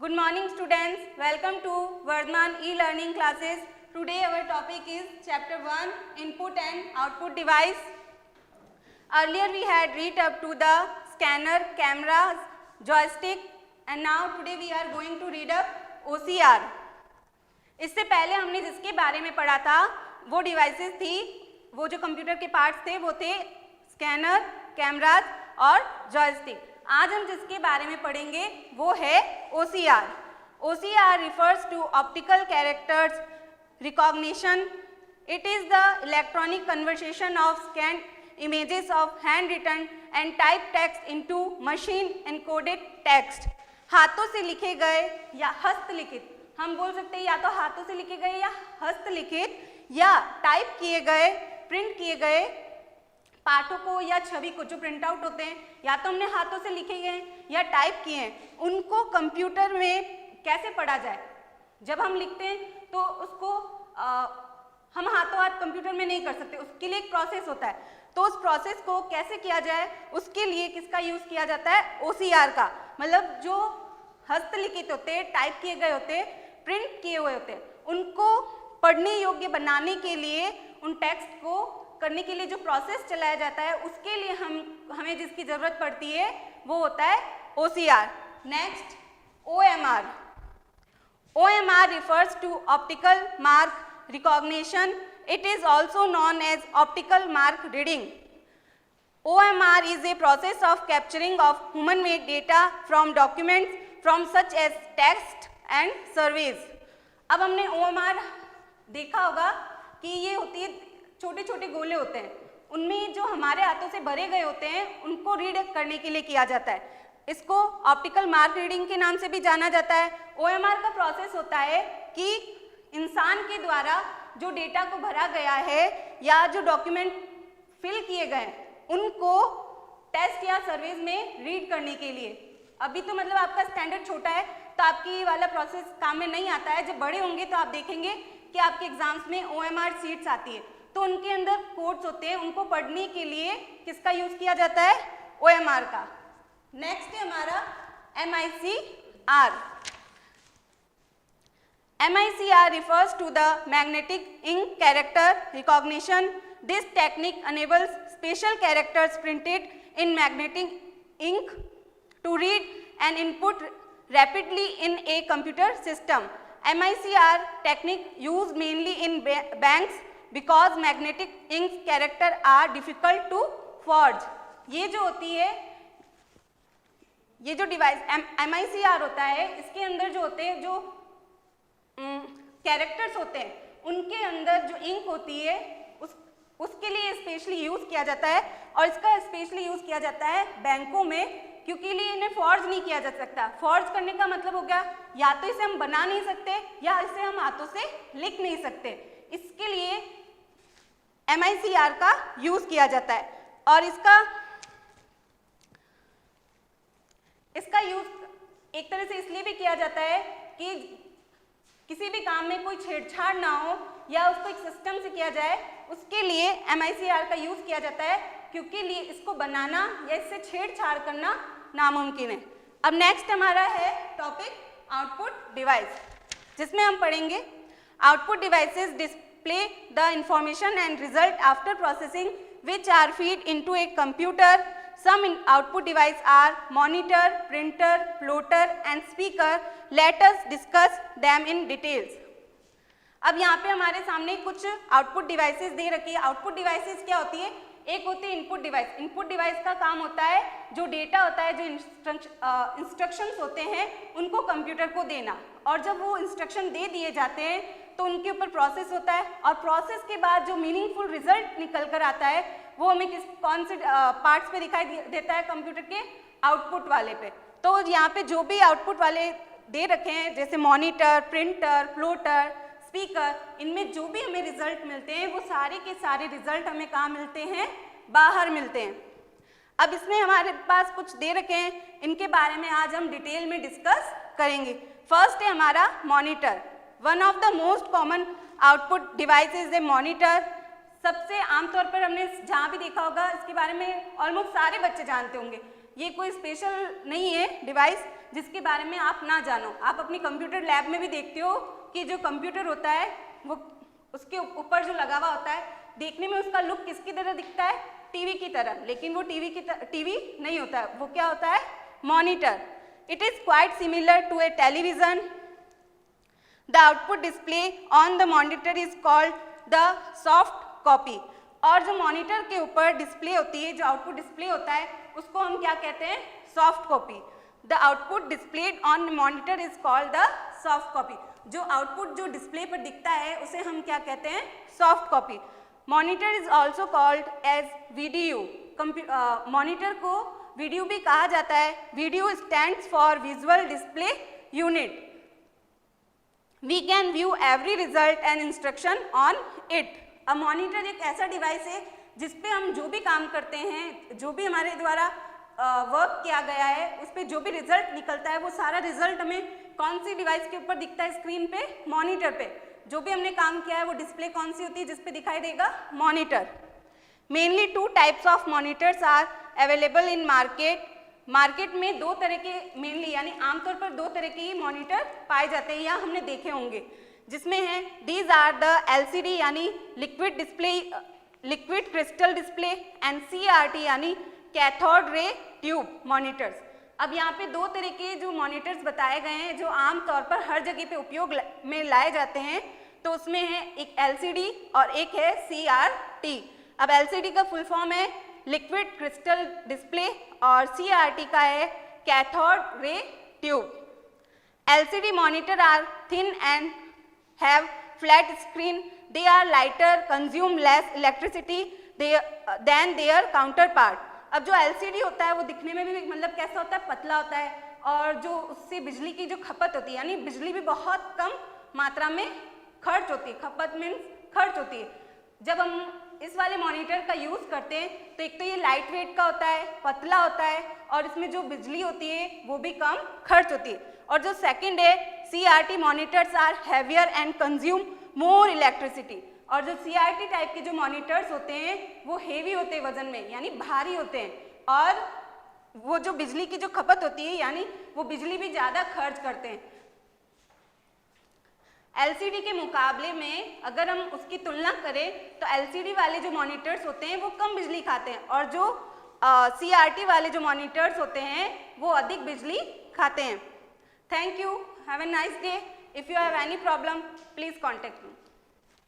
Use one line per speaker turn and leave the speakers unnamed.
Good morning students, welcome to Vardhman e-learning classes. Today our topic is chapter 1 input and output device. Earlier we had read up to the scanner, cameras, joystick and now today we are going to read up OCR. इससे पहले हमने जिसके बारे में पढ़ा था वो devices थी, वो जो कंप्यूटर के पार्ट्स थे वो थे स्कैनर, कैमराज और जॉयस्टिक. आज हम जिसके बारे में पढ़ेंगे वो है OCR. OCR refers to optical characters recognition. It is the electronic conversion of scanned images of handwritten and typed text into machine encoded text. हाथों से लिखे गए या हस्तलिखित, हम बोल सकते हैं या तो हाथों से लिखे गए या हस्तलिखित या टाइप किए गए, प्रिंट किए गए पाठों को या छवि को जो प्रिंट आउट होते हैं या तो हमने हाथों से लिखे गए या टाइप किए हैं, उनको कंप्यूटर में कैसे पढ़ा जाए. जब हम लिखते हैं तो उसको हम हाथों हाथ कंप्यूटर में नहीं कर सकते, उसके लिए एक प्रोसेस होता है. तो उस प्रोसेस को कैसे किया जाए उसके लिए किसका यूज़ किया जाता है, OCR का. मतलब जो हस्तलिखित होते हैं, टाइप किए गए होते हैं, प्रिंट किए हुए होते हैं, उनको पढ़ने योग्य बनाने के लिए, उन टेक्स्ट को करने के लिए जो प्रोसेस चलाया जाता है उसके लिए हमें जिसकी ज़रूरत पड़ती है वो होता है OCR. Next OMR. OMR refers to optical mark recognition. It is also known as optical mark reading. OMR is a process of capturing of human-made data from documents from such as text and surveys. अब हमने OMR देखा होगा कि ये होती है, छोटे छोटे गोले होते हैं, उनमें जो हमारे हाथों से भरे गए होते हैं उनको रीड करने के लिए किया जाता है. इसको ऑप्टिकल मार्क रीडिंग के नाम से भी जाना जाता है. OMR का प्रोसेस होता है कि इंसान के द्वारा जो डेटा को भरा गया है या जो डॉक्यूमेंट फिल किए गए उनको टेस्ट या सर्वेज में रीड करने के लिए. अभी तो मतलब आपका स्टैंडर्ड छोटा है तो आपकी ये वाला प्रोसेस काम में नहीं आता है. जब बड़े होंगे तो आप देखेंगे कि आपके एग्जाम्स में OMR सीट्स आती है तो उनके अंदर कोड्स होते हैं, उनको पढ़ने के लिए किसका यूज किया जाता है, OMR का. नेक्स्ट है हमारा MICR. MICR refers to the magnetic ink character recognition. This technique enables special characters printed in magnetic ink to read an input rapidly in a computer system. MICR technique used mainly in banks because magnetic ink character are difficult to forge. ये जो होती है, ये जो device MICR होता है, इसके अंदर जो होते हैं, जो कैरेक्टर्स होते हैं, उनके अंदर जो इंक होती है उसके लिए स्पेशली यूज़ किया जाता है. और इसका स्पेशली यूज़ किया जाता है बैंकों में, क्योंकि लिए इन्हें फॉर्ज नहीं किया जा सकता. फॉर्ज करने का मतलब हो गया या तो इसे हम बना नहीं सकते या इसे हम हाथों से लिख नहीं सकते. इसके लिए MICR का यूज़ किया जाता है. और इसका यूज़ एक तरह से इसलिए भी किया जाता है कि किसी भी काम में कोई छेड़छाड़ ना हो या उसको एक सिस्टम से किया जाए, उसके लिए MICR का यूज़ किया जाता है, क्योंकि लिए इसको बनाना या इससे छेड़छाड़ करना नामुमकिन है. अब नेक्स्ट हमारा है टॉपिक आउटपुट डिवाइस, जिसमें हम पढ़ेंगे output devices display the information and result after processing which are feed into a computer. Some output device are monitor, printer, plotter and speaker. Let us discuss them in details. अब यहाँ पे हमारे सामने कुछ output devices दे रखी है. Output devices क्या होती है, एक होती है इनपुट डिवाइस. इनपुट डिवाइस का काम होता है जो डेटा होता है, जो इंस्ट्रक्शंस होते हैं उनको कंप्यूटर को देना, और जब वो इंस्ट्रक्शन दे दिए जाते हैं तो उनके ऊपर प्रोसेस होता है, और प्रोसेस के बाद जो मीनिंगफुल रिजल्ट निकल कर आता है वो हमें कौन से पार्ट्स पे दिखाई देता है, कंप्यूटर के आउटपुट वाले पे. तो यहाँ पे जो भी आउटपुट वाले दे रखे हैं जैसे मॉनिटर, प्रिंटर, प्लॉटर, स्पीकर, इनमें जो भी हमें रिजल्ट मिलते हैं वो सारे के सारे रिजल्ट हमें कहाँ मिलते हैं, बाहर मिलते हैं. अब इसमें हमारे पास कुछ दे रखे हैं, इनके बारे में आज हम डिटेल में डिस्कस करेंगे. फर्स्ट है हमारा monitor. One of the most common output device is A monitor. सबसे आमतौर पर हमने जहाँ भी देखा होगा इसके बारे में ऑलमोस्ट सारे बच्चे जानते होंगे. ये कोई स्पेशल नहीं है डिवाइस जिसके बारे में आप ना जानो। आप अपनी कंप्यूटर लैब में भी देखते हो कि जो कंप्यूटर होता है वो उसके ऊपर जो लगा हुआ होता है, देखने में उसका लुक किसकी तरह दिखता है, टीवी की तरह, लेकिन वो टीवी नहीं होता है, वो क्या होता है, monitor. It is quite similar to a television. The output display on the monitor is called the soft copy. और जो मॉनिटर के ऊपर डिस्प्ले होती है, जो आउटपुट डिस्प्ले होता है, उसको हम क्या कहते हैं, soft copy. The output displayed on monitor is called the soft copy. जो आउटपुट जो डिस्प्ले पर दिखता है उसे हम क्या कहते हैं, soft copy. Monitor is also called as VDU. Monitor को वीडियो भी कहा जाता है। Video stands for visual display unit. We can view every result and instruction on it. अब मॉनिटर एक ऐसा डिवाइस है जिसपे हम जो भी काम करते हैं, जो भी हमारे द्वारा वर्क किया गया है, उस पर जो भी रिजल्ट निकलता है, वो सारा रिजल्ट हमें कौन सी डिवाइस के ऊपर दिखता है, स्क्रीन पे, मॉनिटर पे। जो भी हमने काम किया है वो डिस्प्ले कौन सी होती है, जिस पे दिखाई देगा, monitor. Mainly 2 types of monitors are available in market. Market में 2 तरह के, मेनली यानी आमतौर पर 2 तरह के ही मॉनिटर पाए जाते हैं या हमने देखे होंगे, जिसमें है दीज आर द LCD यानी liquid display, liquid crystal display, and CRT यानी कैथोड रे ट्यूब मॉनिटर्स। अब यहाँ पे 2 तरह के जो मॉनिटर्स बताए गए हैं जो आमतौर पर हर जगह पे उपयोग में लाए जाते हैं, तो उसमें है एक LCD और एक है CRT। अब LCD का फुल फॉर्म है लिक्विड क्रिस्टल डिस्प्ले और CRT का है cathode ray tube. LCD monitor are thin and have flat screen. They are lighter, consume less electricity than their counter part. अब जो LCD होता है वो दिखने में भी मतलब कैसा होता है, पतला होता है, और जो उससे बिजली की जो खपत होती है, यानी बिजली भी बहुत कम मात्रा में खर्च होती है। खपत मीन्स खर्च होती है। जब हम इस वाले मॉनिटर का यूज़ करते हैं तो एक तो ये लाइट वेट का होता है, पतला होता है, और इसमें जो बिजली होती है वो भी कम खर्च होती है। और जो सेकंड है CRT monitors are heavier and consume more electricity. और जो CRT टाइप के जो मॉनिटर्स होते हैं वो हेवी होते हैं वजन में, यानी भारी होते हैं, और वो जो बिजली की जो खपत होती है यानी वो बिजली भी ज़्यादा खर्च करते हैं। LCD के मुकाबले में अगर हम उसकी तुलना करें तो LCD वाले जो मॉनिटर्स होते हैं वो कम बिजली खाते हैं, और जो CRT वाले जो मॉनिटर्स होते हैं वो अधिक बिजली खाते हैं। Thank you, have a nice day. If you have any problem please contact me.